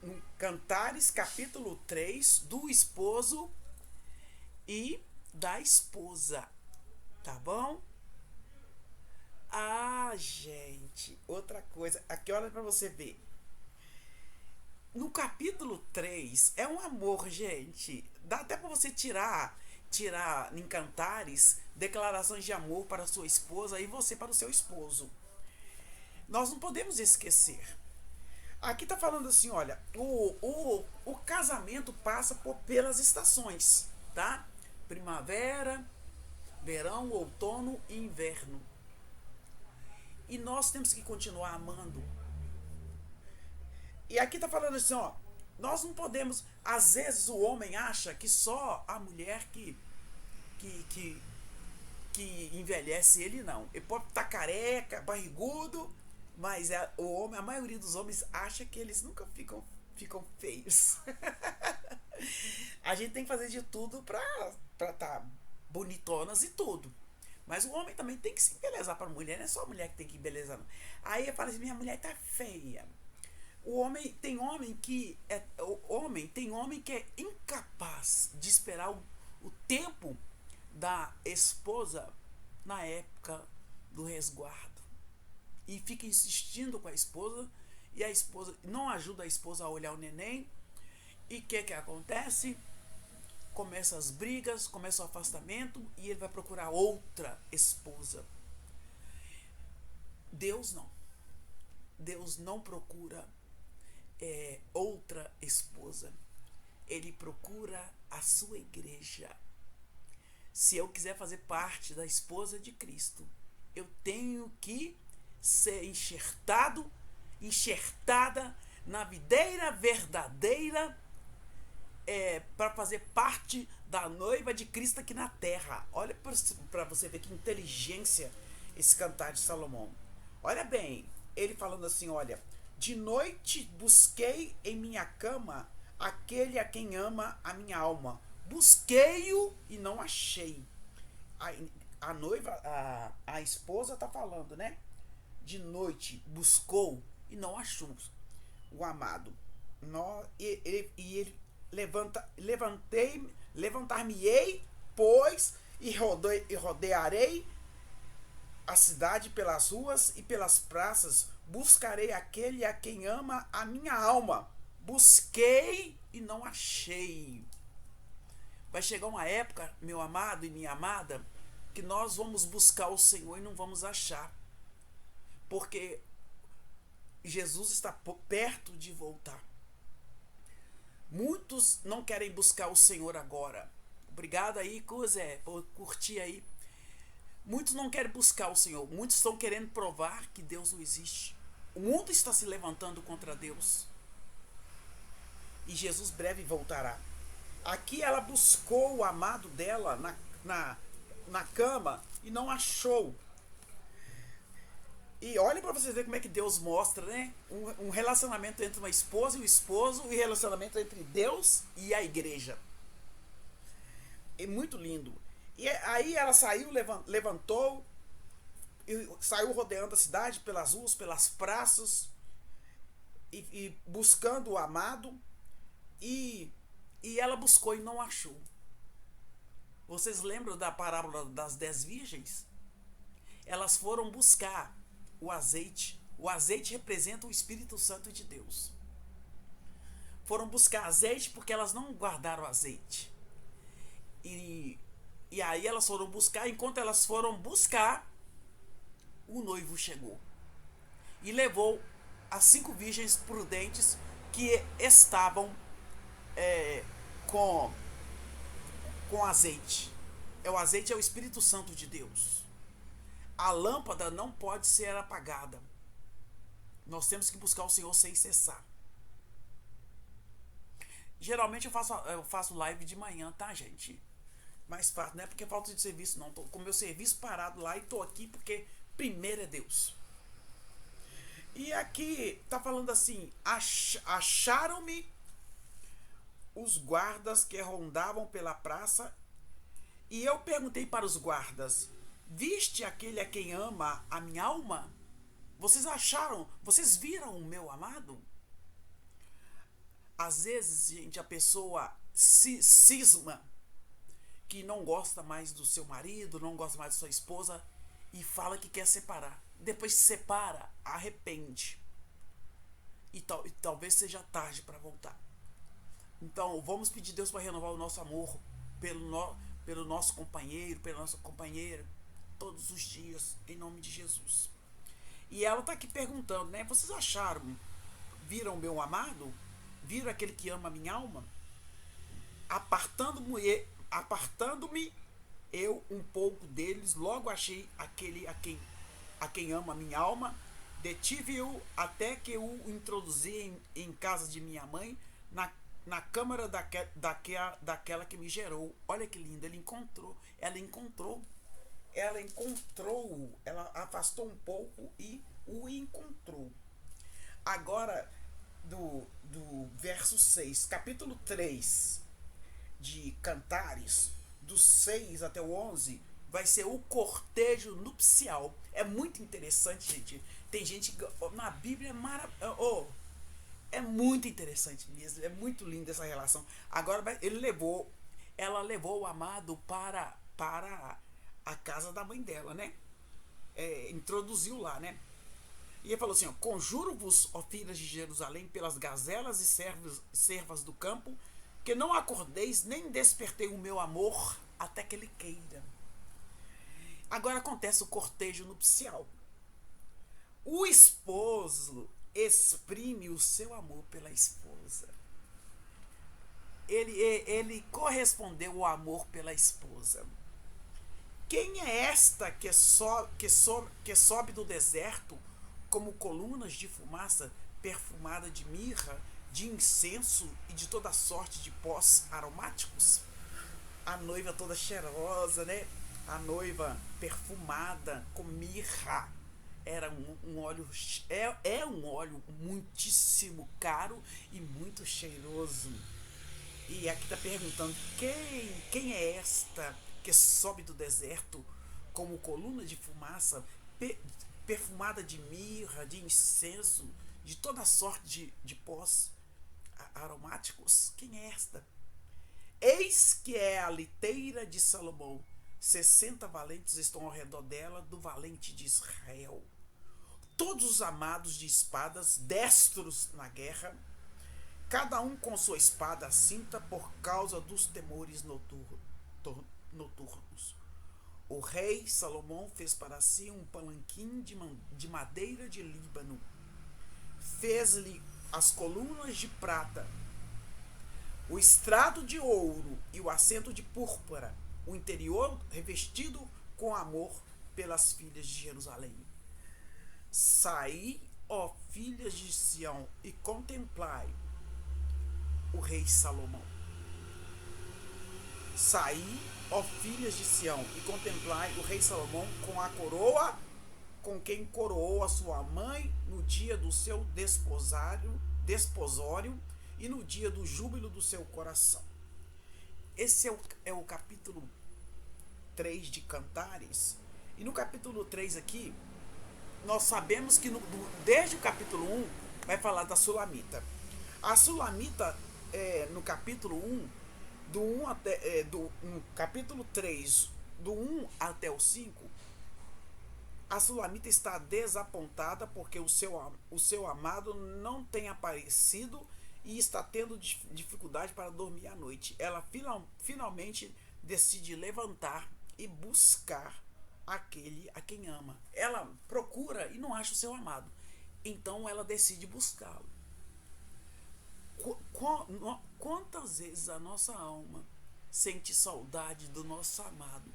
no Cantares, capítulo 3 do esposo e da esposa, tá bom? Ah, gente, outra coisa, aqui olha pra você ver. No capítulo 3 é um amor, gente. Dá até pra você tirar em Cantares declarações de amor para sua esposa e você para o seu esposo. Nós não podemos esquecer. Aqui tá falando assim, olha, o casamento passa pelas estações, tá? Primavera, verão, outono e inverno. E nós temos que continuar amando. E aqui tá falando assim, ó, nós não podemos, às vezes o homem acha que só a mulher que, que, que envelhece, ele não. Ele pode estar careca, barrigudo, mas o homem, a maioria dos homens acha que eles nunca ficam feios. A gente tem que fazer de tudo pra tá bonitonas e tudo. Mas o homem também tem que se embelezar para a mulher, não é só a mulher que tem que embelezar. Não. Aí eu falo assim, minha mulher tá feia. O homem tem homem que é incapaz de esperar o tempo da esposa na época do resguardo e fica insistindo com a esposa e a esposa não ajuda a esposa a olhar o neném e o que acontece? Começa as brigas, começa o afastamento e ele vai procurar outra esposa. Deus não. Deus não procura outra esposa. Ele procura a sua igreja. Se eu quiser fazer parte da esposa de Cristo, eu tenho que ser enxertada na videira verdadeira para fazer parte da noiva de Cristo aqui na terra. Olha para você ver que inteligência esse cantar de Salomão. Olha bem, ele falando assim, olha, de noite busquei em minha cama aquele a quem ama a minha alma. Busquei-o e não achei. A noiva, a esposa tá falando, né? De noite buscou e não achou o amado. E ele levantar-me-ei, pois, e rodearei a cidade pelas ruas e pelas praças, buscarei aquele a quem ama a minha alma. Busquei e não achei. Vai chegar uma época, meu amado e minha amada, que nós vamos buscar o Senhor e não vamos achar. Porque Jesus está perto de voltar. Muitos não querem buscar o Senhor agora. Obrigado aí, Cusé, por curtir aí. Muitos não querem buscar o Senhor. Muitos estão querendo provar que Deus não existe. O mundo está se levantando contra Deus. E Jesus breve voltará. Aqui ela buscou o amado dela na cama e não achou. E olha para vocês verem como é que Deus mostra, né? Um relacionamento entre uma esposa e um esposo e relacionamento entre Deus e a igreja. É muito lindo. E aí ela saiu, levantou, e saiu rodeando a cidade pelas ruas, pelas praças, e buscando o amado, e ela buscou e não achou. Vocês lembram da parábola das 10 virgens? Elas foram buscar o azeite. O azeite representa o Espírito Santo de Deus. Foram buscar azeite porque elas não guardaram azeite. E aí elas foram buscar, enquanto elas foram buscar, o noivo chegou. E levou as 5 virgens prudentes que estavam com azeite. O azeite é o Espírito Santo de Deus. A lâmpada não pode ser apagada. Nós temos que buscar o Senhor sem cessar. Geralmente eu faço live de manhã, tá, gente? Mais fácil, não é porque falta de serviço, não. Tô com meu serviço parado lá e tô aqui porque primeiro é Deus. E aqui tá falando assim: acharam-me os guardas que rondavam pela praça. E eu perguntei para os guardas: viste aquele a quem ama a minha alma? Vocês acharam? Vocês viram o meu amado? Às vezes, gente, a pessoa se cisma que não gosta mais do seu marido, não gosta mais da sua esposa e fala que quer separar. Depois se separa, arrepende. E talvez seja tarde para voltar. Então, vamos pedir a Deus para renovar o nosso amor pelo nosso companheiro, pela nossa companheira, todos os dias, em nome de Jesus. E ela está aqui perguntando, né? Vocês acharam, viram meu amado? Viram aquele que ama a minha alma? Apartando-me eu um pouco deles, logo achei aquele a quem ama a minha alma, detive-o até que o introduzi em casa de minha mãe, na câmara daquela que me gerou. Olha que lindo, ela afastou um pouco e o encontrou. Agora, do verso 6, capítulo 3 de Cantares, do 6 até o 11, vai ser o cortejo nupcial. É muito interessante, gente. Tem gente que na Bíblia é muito interessante mesmo. É muito linda essa relação. Agora ela levou o amado para a casa da mãe dela, né? Introduziu lá, né? E ele falou assim: conjuro-vos, ó filhas de Jerusalém, pelas gazelas e servas do campo, que não acordeis nem despertei o meu amor até que ele queira. Agora acontece o cortejo nupcial. O esposo exprime o seu amor pela esposa. Ele correspondeu ao amor pela esposa. Quem é esta que sobe do deserto como colunas de fumaça perfumada de mirra, de incenso e de toda sorte de pós aromáticos? A noiva toda cheirosa, né? A noiva perfumada com mirra. Era um óleo, um óleo muitíssimo caro e muito cheiroso. E aqui está perguntando: quem é esta que sobe do deserto como coluna de fumaça perfumada de mirra, de incenso, de toda sorte de pós aromáticos? Quem é esta? Eis que é a liteira de Salomão. 60 valentes estão ao redor dela, do valente de Israel. Todos os amados de espadas, destros na guerra, cada um com sua espada à cinta por causa dos temores noturnos. O rei Salomão fez para si um palanquim de madeira de Líbano. Fez-lhe as colunas de prata, o estrado de ouro e o assento de púrpura, o interior revestido com amor pelas filhas de Jerusalém. Saí, ó filhas de Sião, e contemplai o rei Salomão. Saí, ó filhas de Sião, e contemplai o rei Salomão com a coroa, com quem coroou a sua mãe no dia do seu desposório e no dia do júbilo do seu coração. Esse é o capítulo 3 de Cantares. E no capítulo 3 aqui, nós sabemos que desde o capítulo 1 vai falar da Sulamita. A Sulamita, no capítulo 1, no capítulo 3, do 1 até o 5, a Sulamita está desapontada porque o seu amado não tem aparecido e está tendo dificuldade para dormir à noite. Ela finalmente decide levantar e buscar aquele a quem ama. Ela procura e não acha o seu amado. Então ela decide buscá-lo. Quantas vezes a nossa alma sente saudade do nosso amado,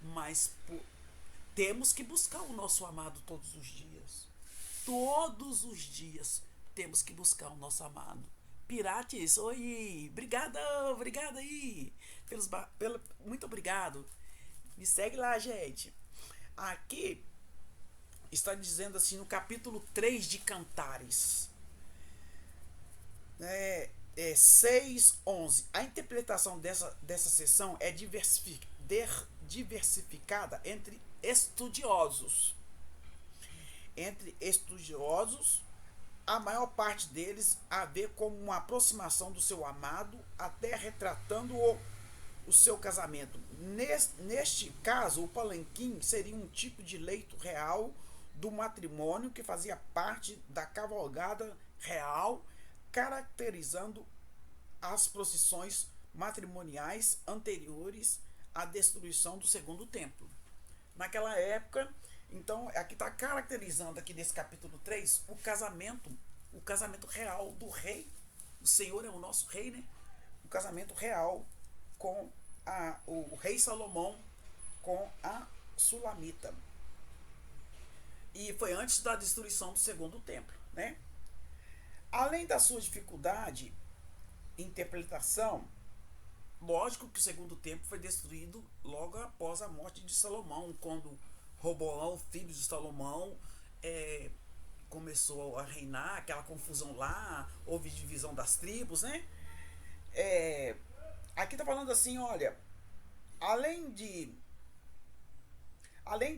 mas temos que buscar o nosso amado todos os dias. Todos os dias temos que buscar o nosso amado. Pirates, oi, obrigada aí, muito obrigado. Me segue lá, gente. Aqui está dizendo assim no capítulo 3 de Cantares, 6:11. A interpretação dessa seção é diversificada entre estudiosos. a maior parte deles a ver como uma aproximação do seu amado, até retratando o seu casamento. Neste caso, o palanquim seria um tipo de leito real do matrimônio que fazia parte da cavalgada real, caracterizando as procissões matrimoniais anteriores à destruição do segundo templo. Naquela época, então, aqui está caracterizando aqui nesse capítulo 3 o casamento real do rei. O Senhor é o nosso rei, né? O casamento real com o rei Salomão com a Sulamita. E foi antes da destruição do segundo templo, né? Além da sua dificuldade em interpretação, lógico que o segundo templo foi destruído logo após a morte de Salomão, quando Roboão, filho de Salomão, começou a reinar, aquela confusão lá, houve divisão das tribos, né? Aqui está falando assim, olha, além de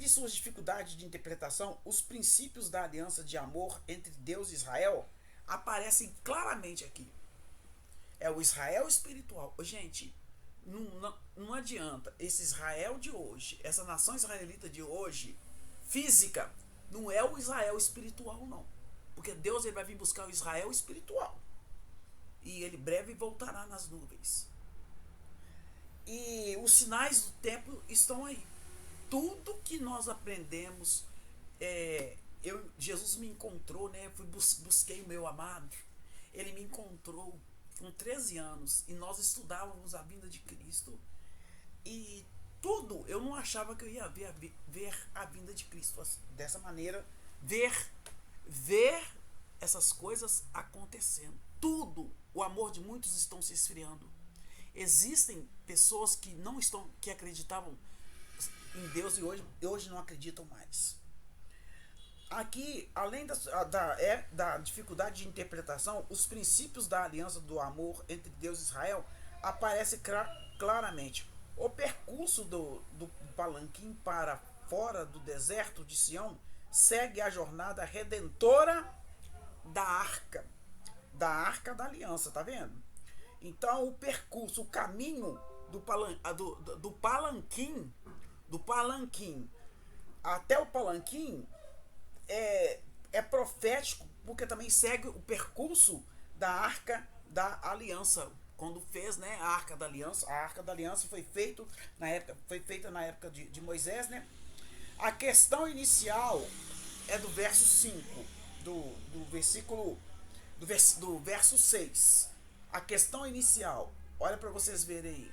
suas dificuldades de interpretação, os princípios da aliança de amor entre Deus e Israel aparecem claramente aqui. É o Israel espiritual. Gente, não adianta. Esse Israel de hoje, essa nação israelita de hoje, física, não é o Israel espiritual, não. Porque Deus ele vai vir buscar o Israel espiritual. E ele breve voltará nas nuvens. E os sinais do templo estão aí. Tudo que nós aprendemos, Jesus me encontrou, né? Busquei o meu amado. Ele me encontrou com 13 anos e nós estudávamos a vinda de Cristo. E tudo, eu não achava que eu ia ver a vinda de Cristo dessa maneira, ver essas coisas acontecendo. Tudo, o amor de muitos estão se esfriando. Existem pessoas que acreditavam em Deus e hoje não acreditam mais. Aqui, além da dificuldade de interpretação, os princípios da aliança do amor entre Deus e Israel aparecem claramente. O percurso do palanquim para fora do deserto de Sião segue a jornada redentora da arca da aliança, tá vendo? Então o percurso, o caminho do palanquim até o palanquim é profético, porque também segue o percurso da arca da aliança. Quando fez, né, a arca da aliança foi feita na época de Moisés, né? A questão inicial é do verso 5, do verso 6. A questão inicial, olha para vocês verem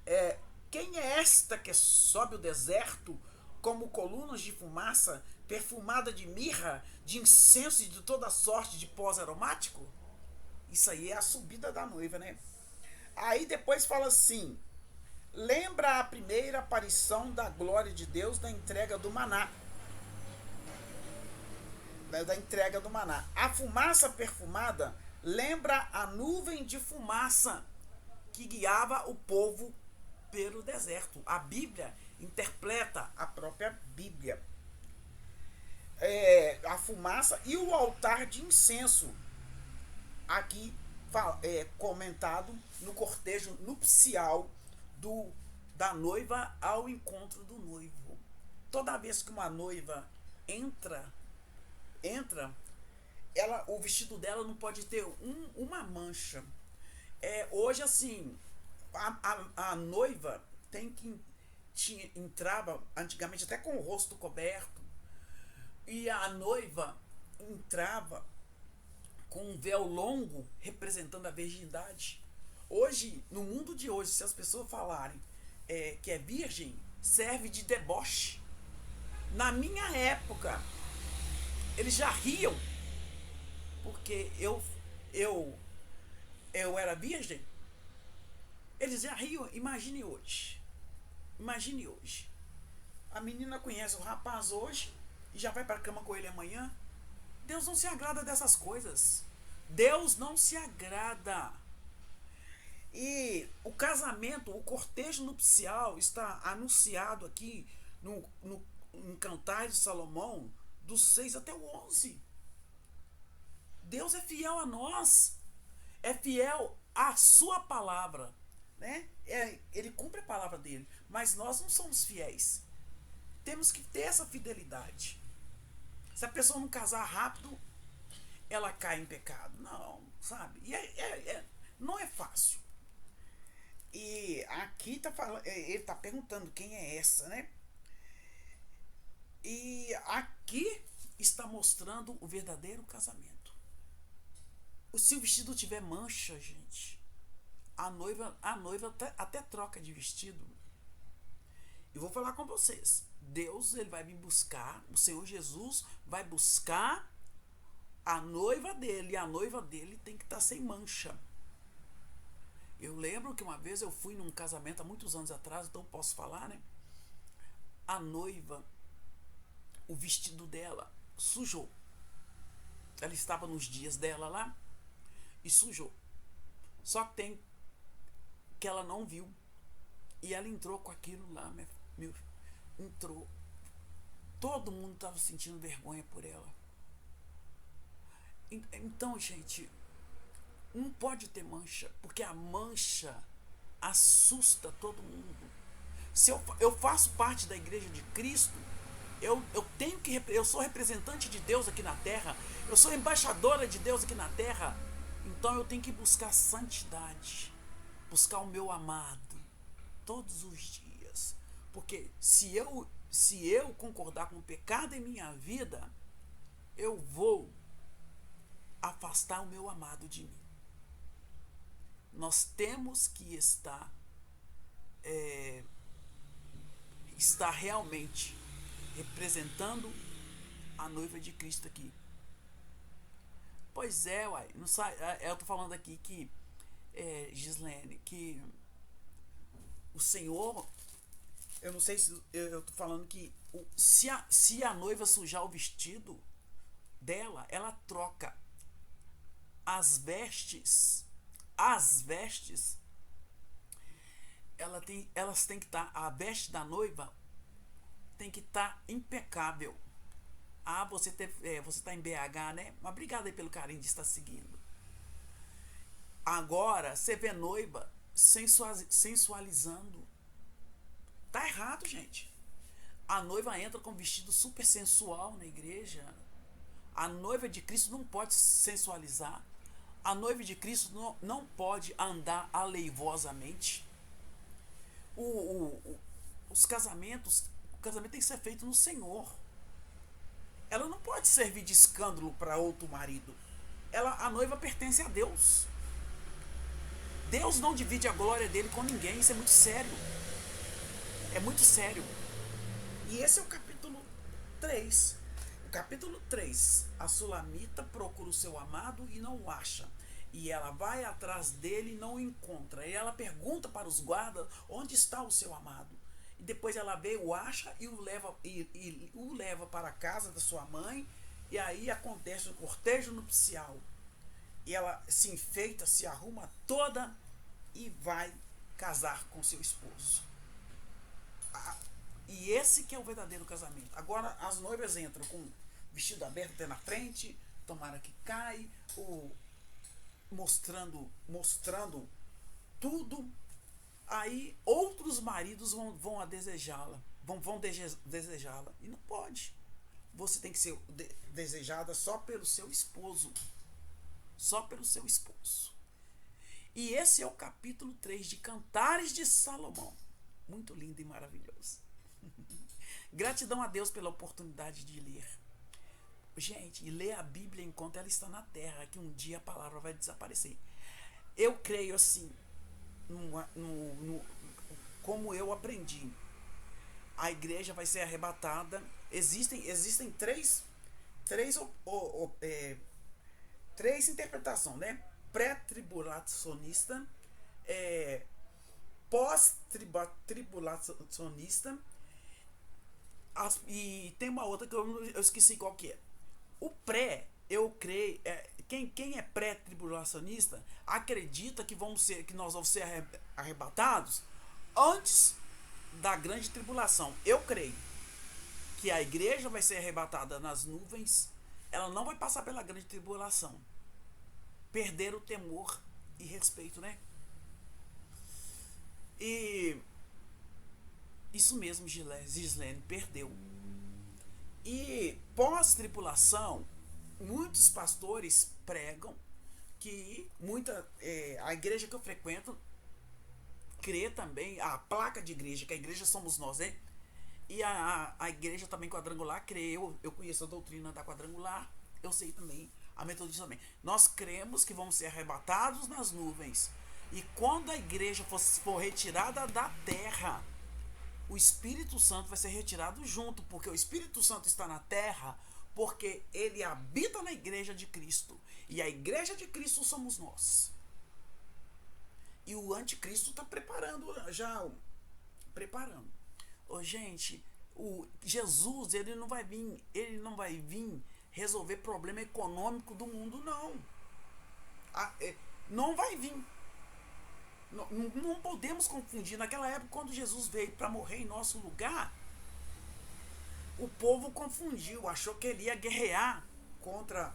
aí. Quem é esta que sobe o deserto como colunas de fumaça, perfumada de mirra, de incenso e de toda sorte de pós aromático? Isso aí é a subida da noiva, né? Aí depois fala assim: lembra a primeira aparição da glória de Deus da entrega do maná. A fumaça perfumada lembra a nuvem de fumaça que guiava o povo pelo deserto. A Bíblia interpreta a própria Bíblia. A fumaça e o altar de incenso, aqui comentado no cortejo nupcial da noiva ao encontro do noivo. Toda vez que uma noiva entra, o vestido dela não pode ter uma mancha. Hoje, assim, a noiva entrava antigamente até com o rosto coberto, e a noiva entrava com um véu longo representando a virgindade. Hoje, no mundo de hoje, se as pessoas falarem que é virgem, serve de deboche. Na minha época, eles já riam, porque eu era virgem. Eles já riam. Imagine hoje. A menina conhece o rapaz hoje e já vai para a cama com ele amanhã. Deus não se agrada dessas coisas. Deus não se agrada. E o casamento, o cortejo nupcial está anunciado aqui no Cantar de Salomão, do 6 até o 11. Deus é fiel a nós, é fiel à sua palavra, né? Ele cumpre a palavra dele, mas nós não somos fiéis. Temos que ter essa fidelidade. Se a pessoa não casar rápido, ela cai em pecado. Não, sabe? E não é fácil. E aqui tá falando, ele tá perguntando quem é essa, né? E aqui está mostrando o verdadeiro casamento. Se o vestido tiver mancha, gente, a noiva até troca de vestido. E vou falar com vocês. Deus, ele vai vir buscar, o Senhor Jesus vai buscar a noiva dele. E a noiva dele tem que estar sem mancha. Eu lembro que uma vez eu fui num casamento há muitos anos atrás, então posso falar, né? A noiva, o vestido dela sujou. Ela estava nos dias dela lá e sujou. Só que tem que ela não viu. E ela entrou com aquilo lá, entrou. Todo mundo estava sentindo vergonha por ela. Então, gente, não pode ter mancha, porque a mancha assusta todo mundo. Se eu faço parte da Igreja de Cristo, eu sou representante de Deus aqui na terra, eu sou embaixadora de Deus aqui na terra, então eu tenho que buscar santidade, buscar o meu amado todos os dias, porque se eu concordar com o pecado em minha vida, eu vou afastar o meu amado de mim. Nós temos que estar realmente representando a noiva de Cristo aqui. Pois é, uai, não sai, eu tô falando aqui que Gislene, que o Senhor, eu não sei se eu tô falando que se a noiva sujar o vestido dela, ela troca as vestes, elas têm que estar, a veste da noiva tem que estar impecável. Ah, você está em BH, né? Mas obrigado aí pelo carinho de estar seguindo. Agora, você vê noiva sensualizando. Tá errado, gente. A noiva entra com um vestido super sensual na igreja. A noiva de Cristo não pode sensualizar. A noiva de Cristo não pode andar aleivosamente. O casamento tem que ser feito no Senhor. Ela não pode servir de escândalo para outro marido. A noiva pertence a Deus. Deus não divide a glória dele com ninguém. Isso é muito sério. É muito sério. E esse é o capítulo 3. O capítulo 3. A Sulamita procura o seu amado e não o acha. E ela vai atrás dele e não o encontra. E ela pergunta para os guardas onde está o seu amado. E depois ela vê, o acha e o leva para a casa da sua mãe. E aí acontece um cortejo nupcial. E ela se enfeita, se arruma toda e vai casar com seu esposo. E esse que é o verdadeiro casamento. Agora as noivas entram com o vestido aberto até na frente, tomara que cai, mostrando tudo. Aí outros maridos vão a desejá-la, vão desejá-la. E não pode. Você tem que ser desejada só pelo seu esposo. Só pelo seu esposo. E esse é o capítulo 3 de Cantares de Salomão. Muito lindo e maravilhoso. Gratidão a Deus pela oportunidade de ler. Gente, e ler a Bíblia enquanto ela está na terra, que um dia a palavra vai desaparecer. Eu creio assim, como eu aprendi. A igreja vai ser arrebatada. Existem três interpretações, né? Pré-tribulacionista, pós-tribulacionista, e tem uma outra que eu esqueci qual que é. O pré, eu creio, quem é pré-tribulacionista acredita que nós vamos ser arrebatados antes da grande tribulação. Eu creio que a igreja vai ser arrebatada nas nuvens, ela não vai passar pela grande tribulação. perderam o temor e respeito, né? E isso mesmo, Gislene, perdeu. E pós-tribulação, muitos pastores pregam que a igreja que eu frequento crê também, a placa de igreja, que a igreja somos nós, né? E a igreja também quadrangular crê, eu conheço a doutrina da quadrangular, eu sei também, a metodista também. Nós cremos que vamos ser arrebatados nas nuvens. E quando a igreja for retirada da terra, o Espírito Santo vai ser retirado junto, porque o Espírito Santo está na terra, porque ele habita na igreja de Cristo. E a igreja de Cristo somos nós. E o anticristo está preparando. Ô, gente, o Jesus, ele não vai vir resolver problema econômico do mundo, não. Não vai vir. Não podemos confundir. Naquela época, quando Jesus veio para morrer em nosso lugar, o povo confundiu, achou que ele ia guerrear contra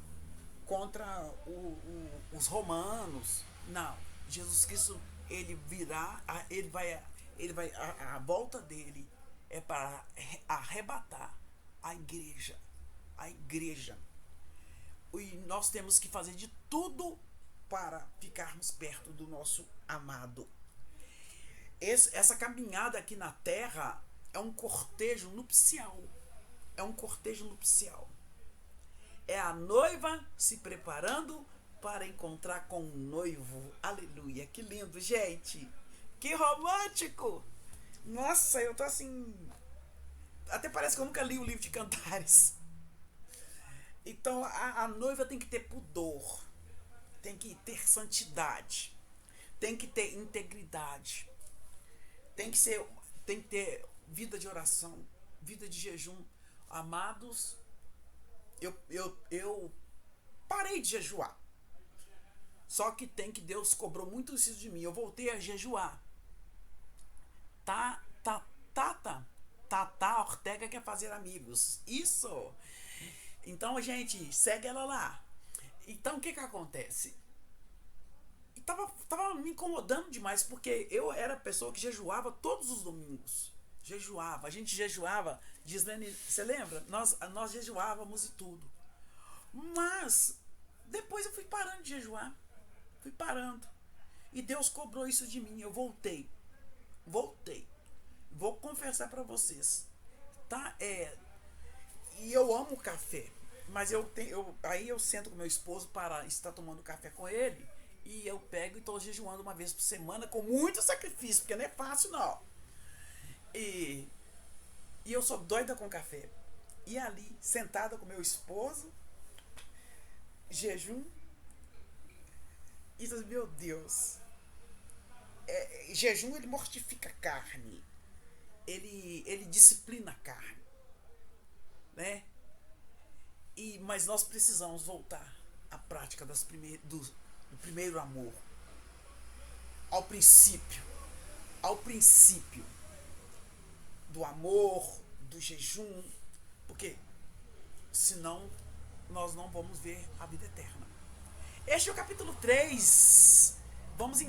os romanos. Não, Jesus Cristo, ele virá, a volta dele é para arrebatar a igreja. E nós temos que fazer de tudo para ficarmos perto do nosso amado. Essa caminhada aqui na terra é um cortejo nupcial. É a noiva se preparando para encontrar com o noivo. Aleluia, que lindo, gente. Que romântico. Nossa, eu tô assim... Até parece que eu nunca li o livro de Cantares. Então, a noiva tem que ter pudor. Tem que ter santidade. Tem que ter integridade. Tem que ter vida de oração, vida de jejum. Amados, eu parei de jejuar. Só que Deus cobrou muito isso de mim. Eu voltei a jejuar. Tata Ortega quer fazer amigos. Isso. Então, gente, segue ela lá. Então, o que acontece? Tava me incomodando demais, porque eu era a pessoa que jejuava todos os domingos. A gente jejuava. Gislene, você lembra? Nós jejuávamos e tudo. Mas, depois eu fui parando de jejuar. E Deus cobrou isso de mim. Eu voltei. Vou confessar pra vocês. Tá? E eu amo café. Mas aí eu sento com meu esposo para estar tomando café com ele. E eu pego e estou jejuando uma vez por semana com muito sacrifício, porque não é fácil, não. E eu sou doida com café. E ali, sentada com meu esposo, jejum. E meu Deus. Jejum, ele mortifica a carne. Ele disciplina a carne. Né? Mas nós precisamos voltar à prática do primeiro amor. Ao princípio do amor, do jejum, porque senão nós não vamos ver a vida eterna. Este é o capítulo 3. Vamos